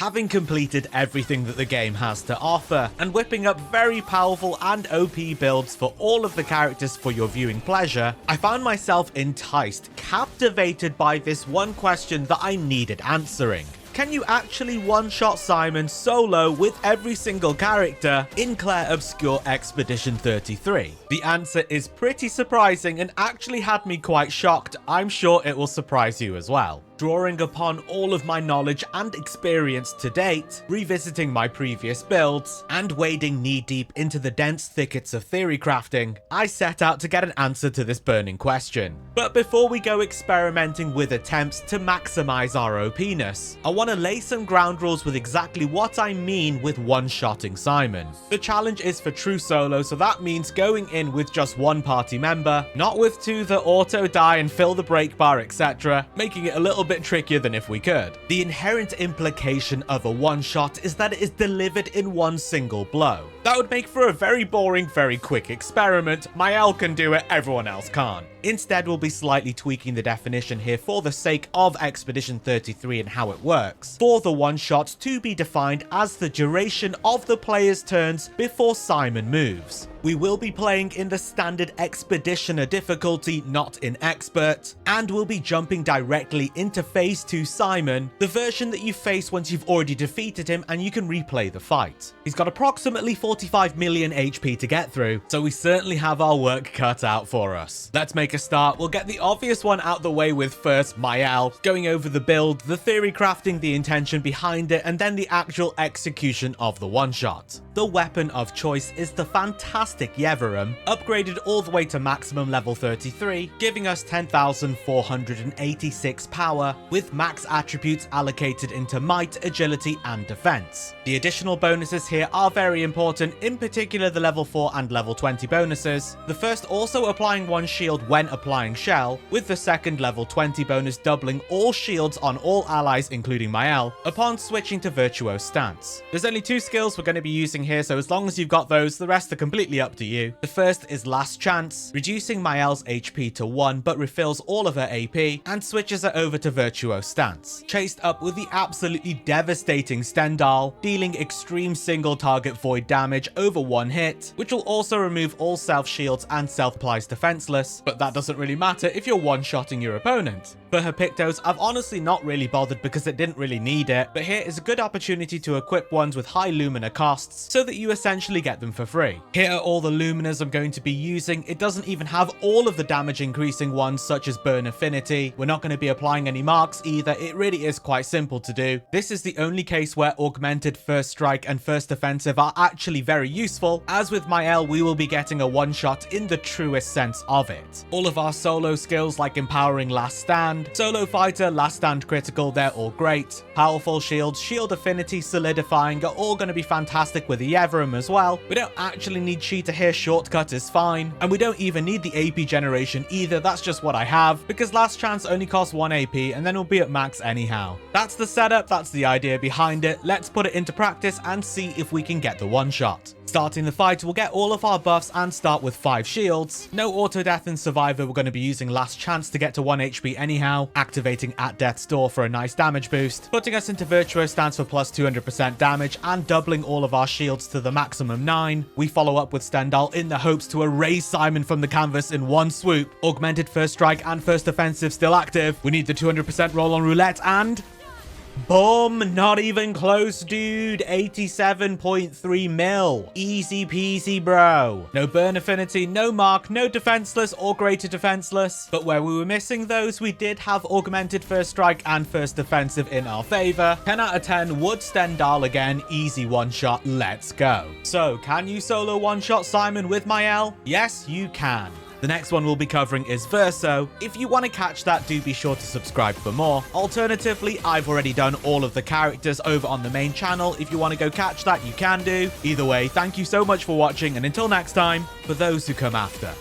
Having completed everything that the game has to offer, and whipping up very powerful and OP builds for all of the characters for your viewing pleasure, I found myself enticed, captivated by this one question that I needed answering. Can you actually one-shot Simon solo with every single character in Clair Obscur Expedition 33? The answer is pretty surprising and actually had me quite shocked. I'm sure it will surprise you as well. Drawing upon all of my knowledge and experience to date, revisiting my previous builds, and wading knee-deep into the dense thickets of theory crafting, I set out to get an answer to this burning question. But before we go experimenting with attempts to maximize our OP-ness, I want to lay some ground rules with exactly what I mean with one-shotting Simon. The challenge is for true solo, so that means going in with just one party member, not with two that auto-die and fill the break bar, etc., making it a little bit trickier than if we could. The inherent implication of a one-shot is that it is delivered in one single blow. That would make for a very boring, very quick experiment. Maelle can do it, everyone else can't. Instead, we'll be slightly tweaking the definition here for the sake of Expedition 33 and how it works, for the one-shot to be defined as the duration of the player's turns before Simon moves. We will be playing in the standard Expeditioner difficulty, not in Expert, and we'll be jumping directly into Phase 2 Simon, the version that you face once you've already defeated him and you can replay the fight. He's got approximately 45 million HP to get through, so we certainly have our work cut out for us. Let's make a start. We'll get the obvious one out the way with first Maelle, going over the build, the theory crafting, the intention behind it, and then the actual execution of the one-shot. The weapon of choice is the fantastic Yevarum, upgraded all the way to maximum level 33, giving us 10,486 power, with max attributes allocated into might, agility, and defense. The additional bonuses here are very important, in particular the level 4 and level 20 bonuses. The first also applying one shield when applying shell, with the second level 20 bonus doubling all shields on all allies including Maelle upon switching to Virtuoso stance. There's only two skills we're going to be using here, so as long as you've got those, the rest are completely up to you. The first is Last Chance, reducing Maelle's HP to 1 but refills all of her AP and switches her over to Virtuoso stance. Chased up with the absolutely devastating Stendhal, dealing extreme single target void damage over one hit, which will also remove all self shields and self plies defenseless, but that doesn't really matter if you're one-shotting your opponent. For her Pictos, I've honestly not really bothered because it didn't really need it, but here is a good opportunity to equip ones with high Lumina costs so that you essentially get them for free. Here are all the Luminas I'm going to be using. It doesn't even have all of the damage increasing ones such as Burn Affinity. We're not going to be applying any marks either. It really is quite simple to do. This is the only case where Augmented First Strike and First Offensive are actually very useful. As with Maelle, we will be getting a one-shot in the truest sense of it. All of our solo skills like Empowering Last Stand, Solo Fighter, Last Stand Critical, they're all great. Powerful Shields, Shield Affinity, Solidifying are all going to be fantastic with the Yevarum as well. We don't actually need Cheetah here, Shortcut is fine. And we don't even need the AP generation either, that's just what I have, because Last Chance only costs 1 AP and then we'll be at max anyhow. That's the setup, that's the idea behind it. Let's put it into practice and see if we can get the one-shot. Starting the fight, we'll get all of our buffs and start with 5 shields. No auto death in Survivor, we're going to be using Last Chance to get to 1 HP anyhow, activating at Death's Door for a nice damage boost, putting us into Virtuoso stance for plus 200% damage and doubling all of our shields to the maximum 9. We follow up with Stendhal in the hopes to erase Simon from the canvas in one swoop. Augmented First Strike and First Offensive still active. We need the 200% roll on roulette and... boom! Not even close, dude. 87.3 mil. Easy peasy, bro. No Burn Affinity, no Mark, no Defenseless or Greater Defenseless. But where we were missing those, we did have Augmented First Strike and First Defensive in our favor. 10 out of 10 would Stendhal again. Easy one-shot. Let's go. So, can you solo one-shot Simon with Maelle? Yes, you can. The next one we'll be covering is Verso. If you want to catch that, do be sure to subscribe for more. Alternatively, I've already done all of the characters over on the main channel. If you want to go catch that, you can do. Either way, thank you so much for watching, and until next time, for those who come after.